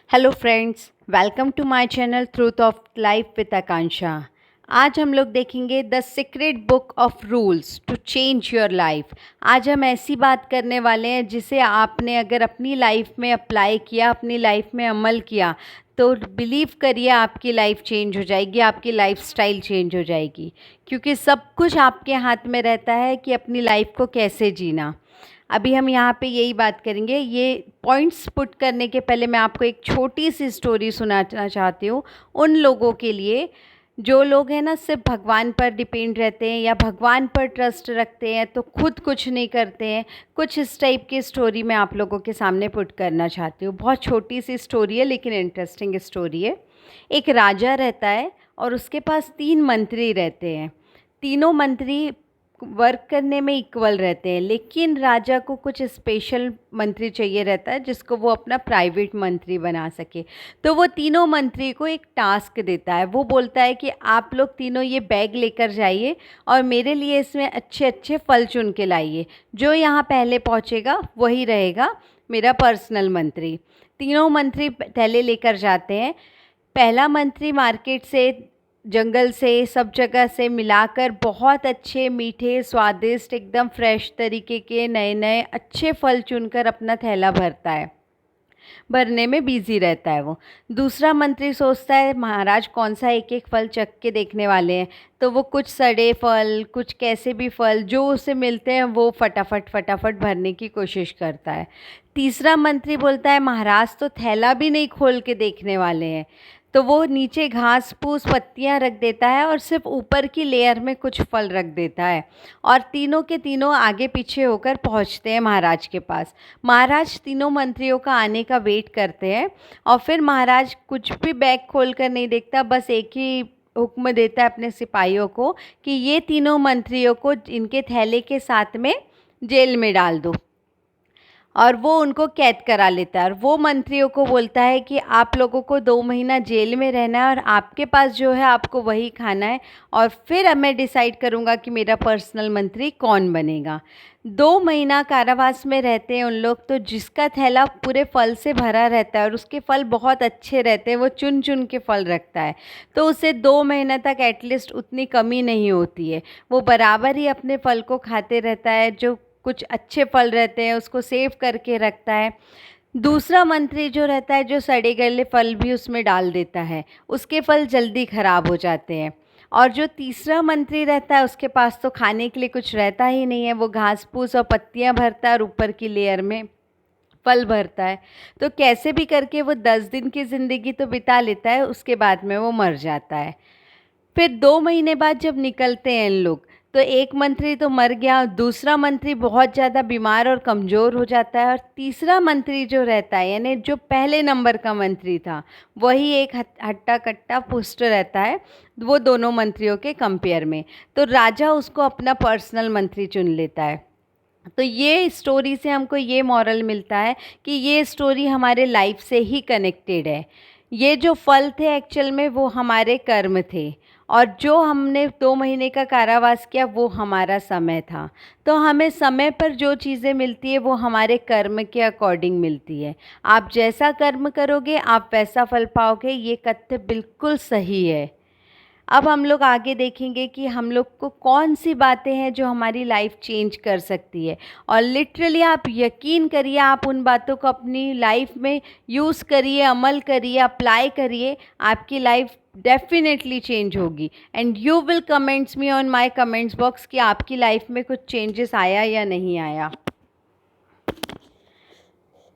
Hello friends, welcome to my channel truth of life with Akanksha. आज हम लोग देखेंगे the secret book of rules to change your life. आज हम ऐसी बात करने वाले हैं जिसे आपने अगर अपनी लाइफ में अप्लाई किया, अपनी लाइफ में अमल किया, तो बिलीव करिए आपकी लाइफ चेंज हो जाएगी, आपकी लाइफ स्टाइल चेंज हो जाएगी। क्योंकि सब कुछ आपके हाथ में रहता है कि अपनी लाइफ को कैसे जीना। अभी हम यहाँ पे यही बात करेंगे। ये पॉइंट्स पुट करने के पहले मैं आपको एक छोटी सी स्टोरी सुनाना चाहती हूँ उन लोगों के लिए जो लोग हैं ना सिर्फ भगवान पर डिपेंड रहते हैं या भगवान पर ट्रस्ट रखते हैं तो खुद कुछ नहीं करते हैं। कुछ इस टाइप की स्टोरी मैं आप लोगों के सामने पुट करना चाहती हूँ। बहुत छोटी सी स्टोरी है लेकिन इंटरेस्टिंग स्टोरी है। एक राजा रहता है और उसके पास 3 मंत्री रहते हैं। तीनों मंत्री वर्क करने में इक्वल रहते हैं, लेकिन राजा को कुछ स्पेशल मंत्री चाहिए रहता है जिसको वो अपना प्राइवेट मंत्री बना सके। तो वो तीनों मंत्री को एक टास्क देता है। वो बोलता है कि आप लोग तीनों ये बैग लेकर जाइए और मेरे लिए इसमें अच्छे अच्छे फल चुन के लाइए। जो यहाँ पहले पहुँचेगा वही रहेगा मेरा पर्सनल मंत्री। तीनों मंत्री थैले लेकर जाते हैं। पहला मंत्री मार्केट से, जंगल से, सब जगह से मिलाकर बहुत अच्छे, मीठे, स्वादिष्ट, एकदम फ्रेश तरीके के नए नए अच्छे फल चुनकर अपना थैला भरता है, भरने में बिजी रहता है वो। दूसरा मंत्री सोचता है महाराज कौन सा एक एक फल चख के देखने वाले हैं, तो वो कुछ सड़े फल, कुछ कैसे भी फल जो उसे मिलते हैं वो फटाफट फटाफट भरने की कोशिश करता है। तीसरा मंत्री बोलता है महाराज तो थैला भी नहीं खोल के देखने वाले हैं, तो वो नीचे घास फूस पत्तियां रख देता है और सिर्फ ऊपर की लेयर में कुछ फल रख देता है। और तीनों के तीनों आगे पीछे होकर पहुंचते हैं महाराज के पास। महाराज तीनों मंत्रियों का आने का वेट करते हैं और फिर महाराज कुछ भी बैग खोल कर नहीं देखता, बस एक ही हुक्म देता है अपने सिपाहियों को कि ये तीनों मंत्रियों को इनके थैले के साथ में जेल में डाल दो। और वो उनको कैद करा लेता है और वो मंत्रियों को बोलता है कि आप लोगों को 2 महीना जेल में रहना है और आपके पास जो है आपको वही खाना है और फिर अब मैं डिसाइड करूँगा कि मेरा पर्सनल मंत्री कौन बनेगा। 2 महीना कारावास में रहते हैं उन लोग। तो जिसका थैला पूरे फल से भरा रहता है और उसके फल बहुत अच्छे रहते हैं, वो चुन चुन के फल रखता है, तो उसे 2 महीने तक एटलीस्ट उतनी कमी नहीं होती है। वो बराबर ही अपने फल को खाते रहता है, जो कुछ अच्छे फल रहते हैं उसको सेव करके रखता है। दूसरा मंत्री जो रहता है, जो सड़े गले फल भी उसमें डाल देता है, उसके फल जल्दी ख़राब हो जाते हैं। और जो तीसरा मंत्री रहता है उसके पास तो खाने के लिए कुछ रहता ही नहीं है, वो घास फूस और पत्तियां भरता है और ऊपर की लेयर में फल भरता है। तो कैसे भी करके वो 10 दिन की ज़िंदगी तो बिता लेता है, उसके बाद में वो मर जाता है। फिर 2 महीने बाद जब निकलते हैं इन लोग, तो एक मंत्री तो मर गया, दूसरा मंत्री बहुत ज़्यादा बीमार और कमज़ोर हो जाता है और तीसरा मंत्री जो रहता है, यानी जो पहले नंबर का मंत्री था, वही एक हट्टा कट्टा पुष्ट रहता है वो दोनों मंत्रियों के कंपेयर में। तो राजा उसको अपना पर्सनल मंत्री चुन लेता है। तो ये स्टोरी से हमको ये मॉरल मिलता है कि ये स्टोरी हमारे लाइफ से ही कनेक्टेड है। ये जो फल थे एक्चुअल में वो हमारे कर्म थे और जो हमने 2 महीने का कारावास किया वो हमारा समय था। तो हमें समय पर जो चीज़ें मिलती है वो हमारे कर्म के अकॉर्डिंग मिलती है। आप जैसा कर्म करोगे आप वैसा फल पाओगे, ये कथ्य बिल्कुल सही है। अब हम लोग आगे देखेंगे कि हम लोग को कौन सी बातें हैं जो हमारी लाइफ चेंज कर सकती है। और लिटरली आप यकीन करिए, आप उन बातों को अपनी लाइफ में यूज़ करिए, अमल करिए, अप्लाई करिए, आपकी लाइफ डेफिनेटली चेंज होगी। And you will comments me on my comments box कि आपकी लाइफ में कुछ चेंजेस आया या नहीं आया।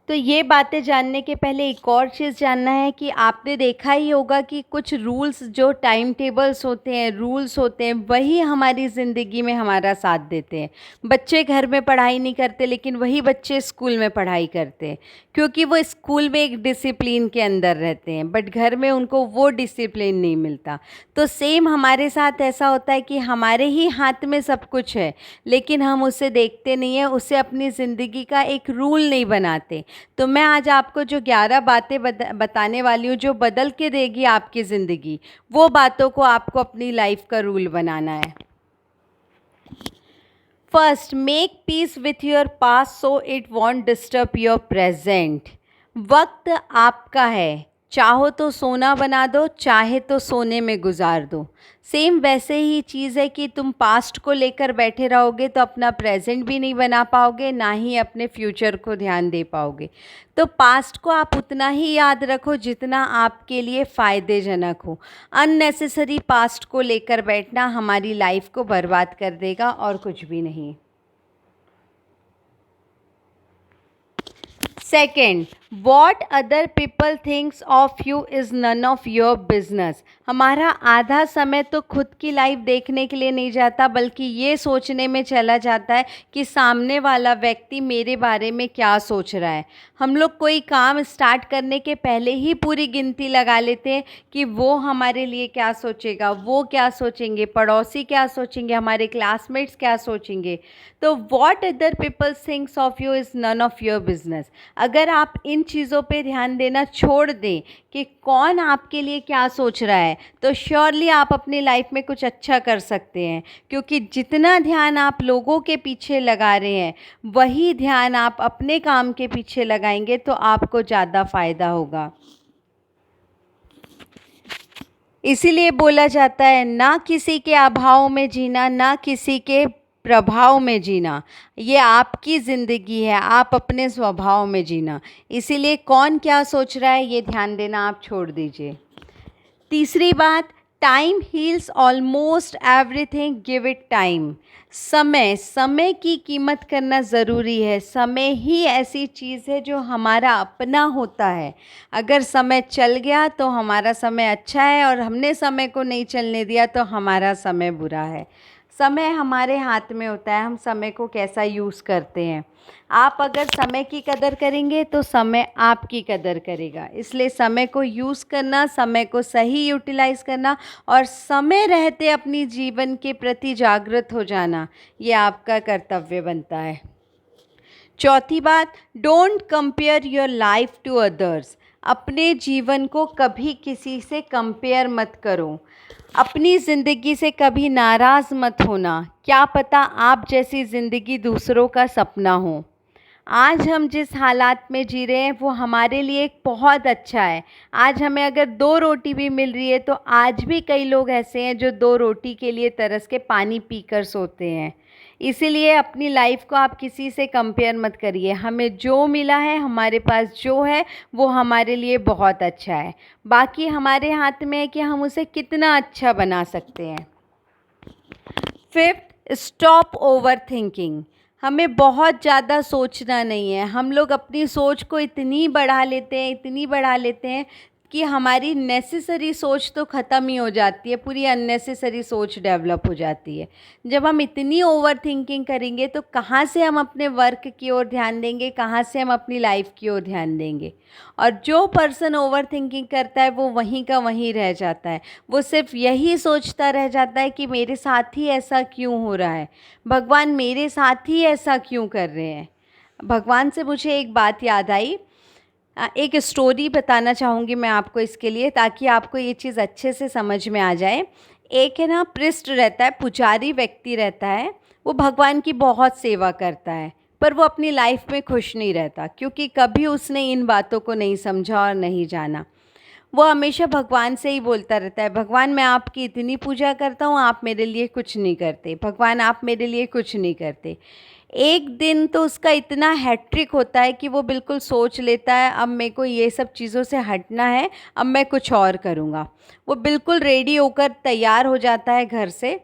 तो ये बातें जानने के पहले एक और चीज़ जानना है कि आपने देखा ही होगा कि कुछ रूल्स, जो टाइम टेबल्स होते हैं, रूल्स होते हैं, वही हमारी ज़िंदगी में हमारा साथ देते हैं। बच्चे घर में पढ़ाई नहीं करते लेकिन वही बच्चे स्कूल में पढ़ाई करते हैं, क्योंकि वो स्कूल में एक डिसिप्लिन के अंदर रहते हैं, बट घर में उनको वो डिसिप्लिन नहीं मिलता। तो सेम हमारे साथ ऐसा होता है कि हमारे ही हाथ में सब कुछ है लेकिन हम उसे देखते नहीं हैं, उसे अपनी ज़िंदगी का एक रूल नहीं बनाते। तो मैं आज आपको जो 11 बातें बताने वाली हूँ जो बदल के देगी आपकी ज़िंदगी, वो बातों को आपको अपनी लाइफ का रूल बनाना है। First, make peace with your past so it won't disturb your present. वक्त आपका है, चाहो तो सोना बना दो, चाहे तो सोने में गुजार दो। सेम वैसे ही चीज़ है कि तुम पास्ट को लेकर बैठे रहोगे तो अपना प्रेजेंट भी नहीं बना पाओगे, ना ही अपने फ्यूचर को ध्यान दे पाओगे। तो पास्ट को आप उतना ही याद रखो जितना आपके लिए फ़ायदेजनक हो। अननेसेसरी पास्ट को लेकर बैठना हमारी लाइफ को बर्बाद कर देगा और कुछ भी नहीं। Second, what other people thinks of you is none of your business. हमारा आधा समय तो खुद की लाइफ देखने के लिए नहीं जाता, बल्कि ये सोचने में चला जाता है कि सामने वाला व्यक्ति मेरे बारे में क्या सोच रहा है। हम लोग कोई काम स्टार्ट करने के पहले ही पूरी गिनती लगा लेते हैं कि वो हमारे लिए क्या सोचेगा, वो क्या सोचेंगे, पड़ोसी क्या सोचेंगे, हमारे क्लासमेट्स क्या सोचेंगे। तो what other people thinks of you is none of your business. अगर आप इन चीज़ों पे ध्यान देना छोड़ दें कि कौन आपके लिए क्या सोच रहा है, तो श्योरली आप अपनी लाइफ में कुछ अच्छा कर सकते हैं। क्योंकि जितना ध्यान आप लोगों के पीछे लगा रहे हैं, वही ध्यान आप अपने काम के पीछे लगाएंगे तो आपको ज़्यादा फ़ायदा होगा। इसीलिए बोला जाता है, ना किसी के अभाव में जीना, ना किसी के प्रभाव में जीना। ये आपकी ज़िंदगी है, आप अपने स्वभाव में जीना। इसीलिए कौन क्या सोच रहा है ये ध्यान देना आप छोड़ दीजिए। तीसरी बात, time heals almost everything, give it time. समय की कीमत करना ज़रूरी है। समय ही ऐसी चीज़ है जो हमारा अपना होता है। अगर समय चल गया तो हमारा समय अच्छा है, और हमने समय को नहीं चलने दिया तो हमारा समय बुरा है। समय हमारे हाथ में होता है, हम समय को कैसा यूज़ करते हैं। आप अगर समय की कदर करेंगे तो समय आपकी कदर करेगा। इसलिए समय को यूज़ करना, समय को सही यूटिलाइज़ करना और समय रहते अपनी जीवन के प्रति जागृत हो जाना, ये आपका कर्तव्य बनता है। चौथी बात, don't compare your life to others. अपने जीवन को कभी किसी से कंपेयर मत करो। अपनी ज़िंदगी से कभी नाराज़ मत होना। क्या पता आप जैसी ज़िंदगी दूसरों का सपना हो। आज हम जिस हालात में जी रहे हैं वो हमारे लिए एक बहुत अच्छा है। आज हमें अगर 2 रोटी भी मिल रही है तो आज भी कई लोग ऐसे हैं जो 2 रोटी के लिए तरस के पानी पीकर सोते हैं। इसीलिए अपनी लाइफ को आप किसी से कंपेयर मत करिए। हमें जो मिला है, हमारे पास जो है, वो हमारे लिए बहुत अच्छा है। बाकी हमारे हाथ में है कि हम उसे कितना अच्छा बना सकते हैं। Fifth, stop over thinking. हमें बहुत ज़्यादा सोचना नहीं है। हम लोग अपनी सोच को इतनी बढ़ा लेते हैं कि हमारी नेसेसरी सोच तो ख़त्म ही हो जाती है, पूरी अननेसेसरी सोच डेवलप हो जाती है। जब हम इतनी ओवर थिंकिंग करेंगे तो कहाँ से हम अपने वर्क की ओर ध्यान देंगे, कहाँ से हम अपनी लाइफ की ओर ध्यान देंगे। और जो पर्सन ओवर थिंकिंग करता है वो वहीं का वहीं रह जाता है। वो सिर्फ यही सोचता रह जाता है कि मेरे साथ ही ऐसा क्यों हो रहा है, भगवान मेरे साथ ही ऐसा क्यों कर रहे हैं। भगवान से मुझे एक बात याद आई, एक स्टोरी बताना चाहूँगी मैं आपको इसके लिए, ताकि आपको ये चीज़ अच्छे से समझ में आ जाए। एक है ना, प्रिस्ट रहता है, पुजारी व्यक्ति रहता है। वो भगवान की बहुत सेवा करता है, पर वो अपनी लाइफ में खुश नहीं रहता, क्योंकि कभी उसने इन बातों को नहीं समझा और नहीं जाना। वो हमेशा भगवान से ही बोलता रहता है, भगवान मैं आपकी इतनी पूजा करता हूँ, आप मेरे लिए कुछ नहीं करते, भगवान आप मेरे लिए कुछ नहीं करते। एक दिन तो उसका इतना हैट्रिक होता है कि वो बिल्कुल सोच लेता है अब मेरे को ये सब चीज़ों से हटना है, अब मैं कुछ और करूँगा। वो बिल्कुल रेडी होकर तैयार हो जाता है घर से।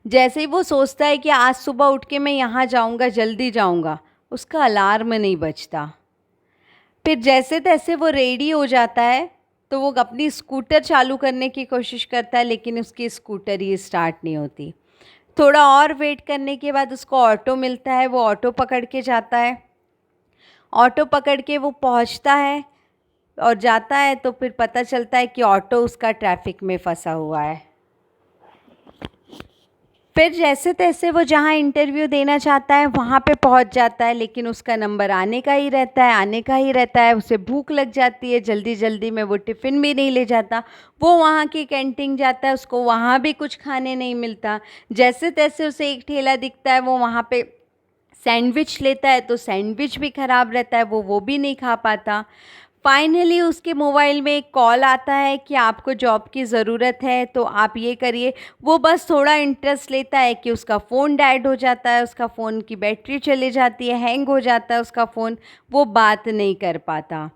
जैसे ही वो सोचता है कि आज सुबह उठ के मैं यहाँ जाऊँगा, जल्दी जाऊँगा, उसका अलार्म नहीं बजता। फिर जैसे तैसे वो रेडी हो जाता है तो वो अपनी स्कूटर चालू करने की कोशिश करता है, लेकिन उसकी स्कूटर ही स्टार्ट नहीं होती। थोड़ा और वेट करने के बाद उसको ऑटो मिलता है, वो ऑटो पकड़ के जाता है। ऑटो पकड़ के वो पहुंचता है और जाता है तो फिर पता चलता है कि ऑटो उसका ट्रैफिक में फंसा हुआ है। फिर जैसे तैसे वो जहाँ इंटरव्यू देना चाहता है वहाँ पे पहुँच जाता है, लेकिन उसका नंबर आने का ही रहता है। उसे भूख लग जाती है, जल्दी जल्दी में वो टिफ़िन भी नहीं ले जाता। वो वहाँ की कैंटीन जाता है, उसको वहाँ भी कुछ खाने नहीं मिलता। जैसे तैसे उसे एक ठेला दिखता है, वो वहाँ पे सैंडविच लेता है तो सैंडविच भी ख़राब रहता है, वो भी नहीं खा पाता। फाइनली उसके मोबाइल में एक कॉल आता है कि आपको जॉब की ज़रूरत है तो आप ये करिए। वो बस थोड़ा इंटरेस्ट लेता है कि उसका फ़ोन डेड हो जाता है, उसका फ़ोन की बैटरी चली जाती है, हैंग हो जाता है उसका फ़ोन, वो बात नहीं कर पाता।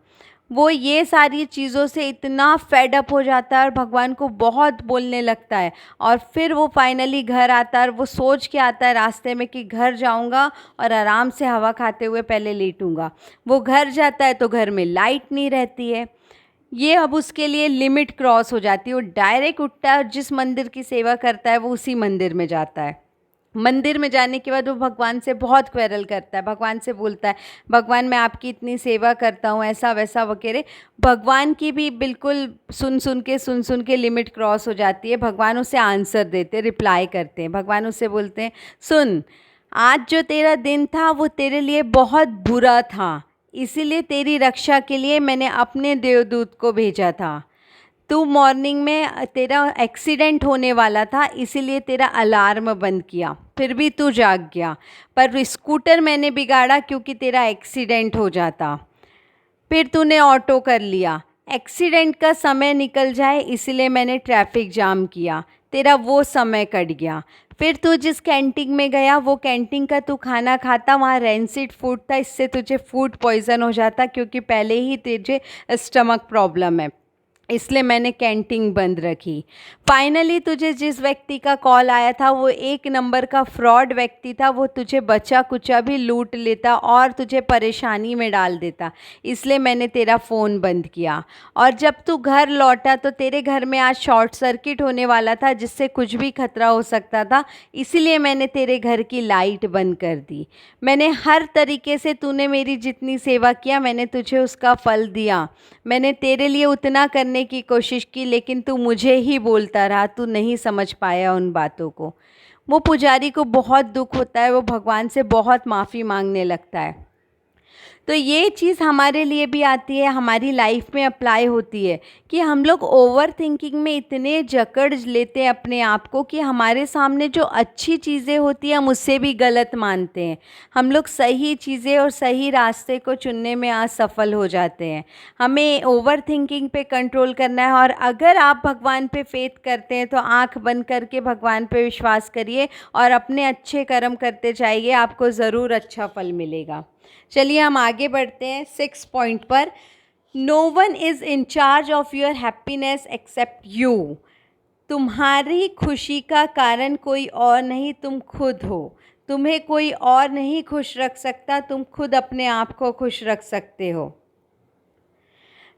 वो ये सारी चीज़ों से इतना फेड अप हो जाता है और भगवान को बहुत बोलने लगता है। और फिर वो फाइनली घर आता है और वो सोच के आता है रास्ते में कि घर जाऊंगा और आराम से हवा खाते हुए पहले लेटूंगा। वो घर जाता है तो घर में लाइट नहीं रहती है। ये अब उसके लिए लिमिट क्रॉस हो जाती है। वो डायरेक्ट उठता है और जिस मंदिर की सेवा करता है वो उसी मंदिर में जाता है। मंदिर में जाने के बाद वो भगवान से बहुत क्वेरल करता है, भगवान से बोलता है, भगवान मैं आपकी इतनी सेवा करता हूँ, ऐसा वैसा वगैरह। भगवान की भी बिल्कुल सुन सुन के लिमिट क्रॉस हो जाती है। भगवान उसे आंसर देते, रिप्लाई करते हैं। भगवान उससे बोलते हैं, सुन, आज जो तेरा दिन था वो तेरे लिए बहुत बुरा था, इसीलिए तेरी रक्षा के लिए मैंने अपने देवदूत को भेजा था। तू मॉर्निंग में तेरा एक्सीडेंट होने वाला था, इसीलिए तेरा अलार्म बंद किया, फिर भी तू जाग गया। पर स्कूटर मैंने बिगाड़ा क्योंकि तेरा एक्सीडेंट हो जाता। फिर तूने ऑटो कर लिया, एक्सीडेंट का समय निकल जाए इसलिए मैंने ट्रैफिक जाम किया, तेरा वो समय कट गया। फिर तू जिस कैंटीन में गया, वो कैंटीन का तू खाना खाता, वहाँ रेंसिड फूड था, इससे तुझे फूड पॉइज़न हो जाता क्योंकि पहले ही तुझे स्टमक प्रॉब्लम है, इसलिए मैंने कैंटीन बंद रखी। फाइनली तुझे जिस व्यक्ति का कॉल आया था वो एक नंबर का फ्रॉड व्यक्ति था, वो तुझे बचा कुचा भी लूट लेता और तुझे परेशानी में डाल देता, इसलिए मैंने तेरा फ़ोन बंद किया। और जब तू घर लौटा तो तेरे घर में आज शॉर्ट सर्किट होने वाला था जिससे कुछ भी खतरा हो सकता था, इसीलिए मैंने तेरे घर की लाइट बंद कर दी। मैंने हर तरीके से, तूने मेरी जितनी सेवा किया मैंने तुझे उसका फल दिया। मैंने तेरे लिए उतना करने की कोशिश की लेकिन तू मुझे ही बोलता रहा, तू नहीं समझ पाया उन बातों को। वो पुजारी को बहुत दुख होता है, वो भगवान से बहुत माफ़ी मांगने लगता है। तो ये चीज़ हमारे लिए भी आती है, हमारी लाइफ में अप्लाई होती है कि हम लोग ओवर थिंकिंग में इतने जकड़ लेते हैं अपने आप को कि हमारे सामने जो अच्छी चीज़ें होती हैं हम उससे भी गलत मानते हैं। हम लोग सही चीज़ें और सही रास्ते को चुनने में असफल हो जाते हैं। हमें ओवर थिंकिंग पे कंट्रोल करना है। और अगर आप भगवान पे फेथ करते हैं तो आँख बंद करके भगवान पे विश्वास करिए और अपने अच्छे कर्म करते जाइए, आपको ज़रूर अच्छा फल मिलेगा। चलिए हम आगे बढ़ते हैं 6 पॉइंट पर। No one is in charge of your happiness except you. तुम्हारी खुशी का कारण कोई और नहीं, तुम खुद हो। तुम्हें कोई और नहीं खुश रख सकता, तुम खुद अपने आप को खुश रख सकते हो।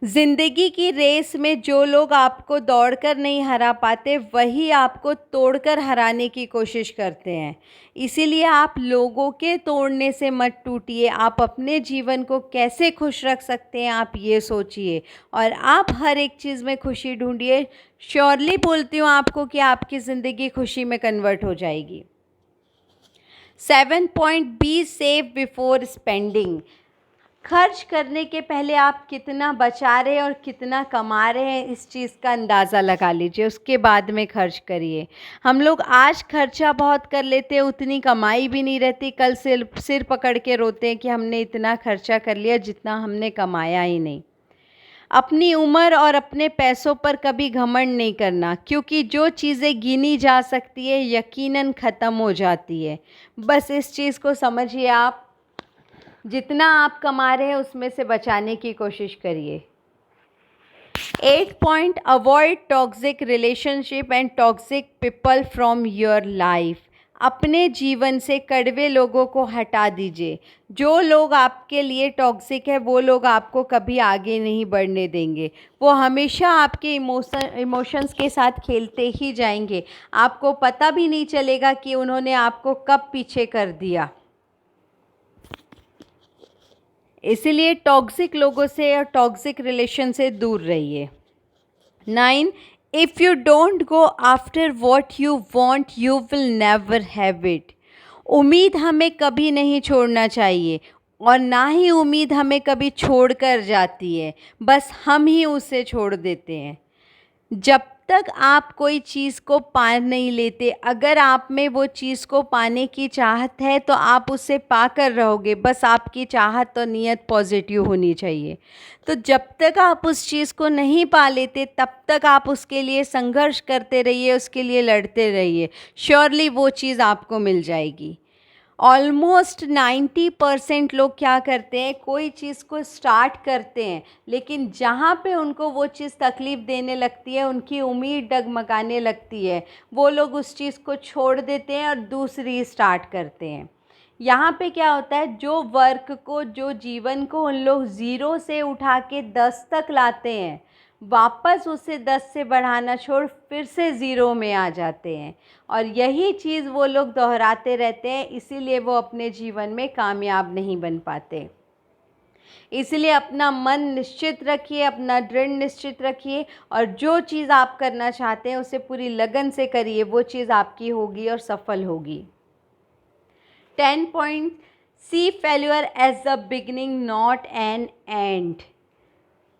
ज़िंदगी की रेस में जो लोग आपको दौड़कर नहीं हरा पाते वही आपको तोड़कर हराने की कोशिश करते हैं। इसीलिए आप लोगों के तोड़ने से मत टूटिए, आप अपने जीवन को कैसे खुश रख सकते हैं आप ये सोचिए और आप हर एक चीज़ में खुशी ढूंढिए। श्योरली बोलती हूँ आपको कि आपकी ज़िंदगी खुशी में कन्वर्ट हो जाएगी। 7 point, be safe before spending. खर्च करने के पहले आप कितना बचा रहे हैं और कितना कमा रहे हैं इस चीज़ का अंदाज़ा लगा लीजिए, उसके बाद में खर्च करिए। हम लोग आज खर्चा बहुत कर लेते हैं, उतनी कमाई भी नहीं रहती, कल सिर पकड़ के रोते हैं कि हमने इतना खर्चा कर लिया जितना हमने कमाया ही नहीं। अपनी उम्र और अपने पैसों पर कभी घमंड नहीं करना, क्योंकि जो चीज़ें गिनी जा सकती है यकीनन ख़त्म हो जाती है। बस इस चीज़ को समझिए, आप जितना आप कमा रहे हैं उसमें से बचाने की कोशिश करिए। 8 point, avoid toxic relationship and toxic people from your life. अपने जीवन से कड़वे लोगों को हटा दीजिए। जो लोग आपके लिए टॉक्सिक है वो लोग आपको कभी आगे नहीं बढ़ने देंगे। वो हमेशा आपके इमोशंस के साथ खेलते ही जाएंगे, आपको पता भी नहीं चलेगा कि उन्होंने आपको कब पीछे कर दिया। इसीलिए टॉक्सिक लोगों से और टॉक्सिक रिलेशन से दूर रहिए। 9, if you don't go after what you want you will never have it. उम्मीद हमें कभी नहीं छोड़ना चाहिए और ना ही उम्मीद हमें कभी छोड़ कर जाती है, बस हम ही उसे छोड़ देते हैं। जब तक आप कोई चीज़ को पा नहीं लेते, अगर आप में वो चीज़ को पाने की चाहत है तो आप उसे पाकर रहोगे, बस आपकी चाहत और नीयत पॉजिटिव होनी चाहिए। तो जब तक आप उस चीज़ को नहीं पा लेते तब तक आप उसके लिए संघर्ष करते रहिए, उसके लिए लड़ते रहिए, श्योरली वो चीज़ आपको मिल जाएगी। ऑलमोस्ट 90% लोग क्या करते हैं, कोई चीज़ को स्टार्ट करते हैं लेकिन जहाँ पे उनको वो चीज़ तकलीफ़ देने लगती है, उनकी उम्मीद डगमगाने लगती है, वो लोग उस चीज़ को छोड़ देते हैं और दूसरी स्टार्ट करते हैं। यहाँ पे क्या होता है, जो वर्क को, जो जीवन को उन लोग ज़ीरो से उठा के 10 तक लाते हैं, वापस उसे 10 से बढ़ाना छोड़ फिर से ज़ीरो में आ जाते हैं और यही चीज़ वो लोग दोहराते रहते हैं, इसीलिए वो अपने जीवन में कामयाब नहीं बन पाते। इसलिए अपना मन निश्चित रखिए, अपना दृढ़ निश्चित रखिए और जो चीज़ आप करना चाहते हैं उसे पूरी लगन से करिए, वो चीज़ आपकी होगी और सफल होगी। 10 point, see failure as the beginning not an end.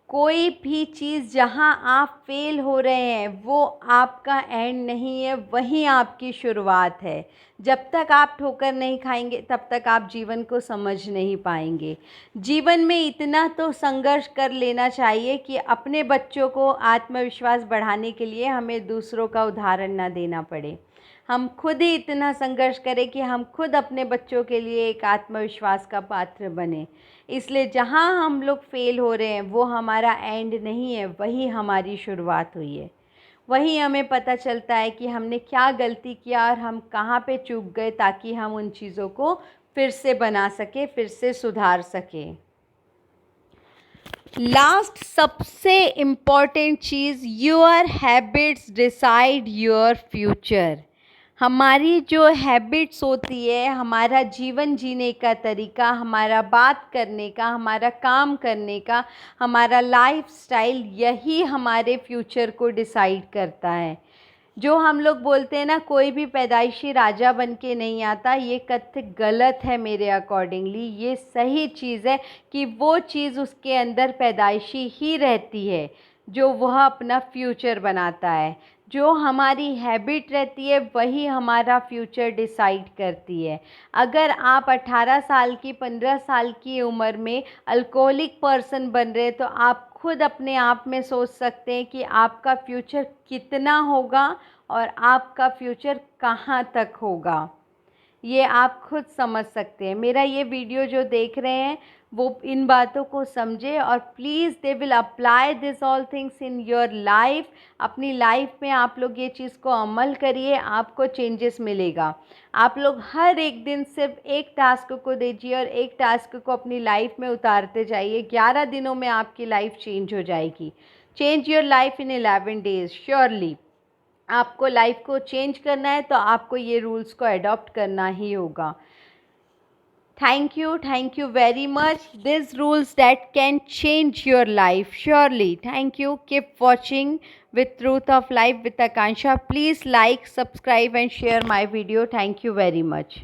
कोई भी चीज़ जहाँ आप फेल हो रहे हैं वो आपका एंड नहीं है, वहीं आपकी शुरुआत है। जब तक आप ठोकर नहीं खाएंगे तब तक आप जीवन को समझ नहीं पाएंगे। जीवन में इतना तो संघर्ष कर लेना चाहिए कि अपने बच्चों को आत्मविश्वास बढ़ाने के लिए हमें दूसरों का उदाहरण ना देना पड़े। हम खुद ही इतना संघर्ष करें कि हम खुद अपने बच्चों के लिए एक आत्मविश्वास का पात्र बने। इसलिए जहाँ हम लोग फेल हो रहे हैं वो हमारा एंड नहीं है, वही हमारी शुरुआत हुई है। वही हमें पता चलता है कि हमने क्या गलती किया और हम कहाँ पे चूक गए, ताकि हम उन चीज़ों को फिर से बना सके, फिर से सुधार सके। लास्ट सबसे important cheese, your habits decide your future. हमारी जो हैबिट्स होती है, हमारा जीवन जीने का तरीका, हमारा बात करने का, हमारा काम करने का, हमारा लाइफस्टाइल, यही हमारे फ्यूचर को डिसाइड करता है। जो हम लोग बोलते हैं ना, कोई भी पैदाइशी राजा बन के नहीं आता, ये कथ्य गलत है मेरे अकॉर्डिंगली। ये सही चीज़ है कि वो चीज़ उसके अंदर पैदाइशी ही रहती है जो वह अपना फ्यूचर बनाता है। जो हमारी हैबिट रहती है वही हमारा फ्यूचर डिसाइड करती है। अगर आप 18 साल की, 15 साल की उम्र में अल्कोहलिक पर्सन बन रहे तो आप खुद अपने आप में सोच सकते हैं कि आपका फ्यूचर कितना होगा और आपका फ्यूचर कहाँ तक होगा। ये आप खुद समझ सकते हैं। मेरा ये वीडियो जो देख रहे हैं वो इन बातों को समझे और please they will apply this all things in your life. अपनी लाइफ में आप लोग ये चीज़ को अमल करिए, आपको चेंजेस मिलेगा। आप लोग हर एक दिन सिर्फ एक टास्क को दीजिए और एक टास्क को अपनी लाइफ में उतारते जाइए। 11 दिनों में आपकी लाइफ चेंज हो जाएगी। Change your life in 11 days surely. आपको लाइफ को चेंज करना है तो आपको ये रूल्स को अडॉप्ट करना ही होगा। Thank you very much. This rules that can change your life surely. Thank you. Keep watching with Truth of Life with Akansha. Please like, subscribe and share my video. Thank you very much.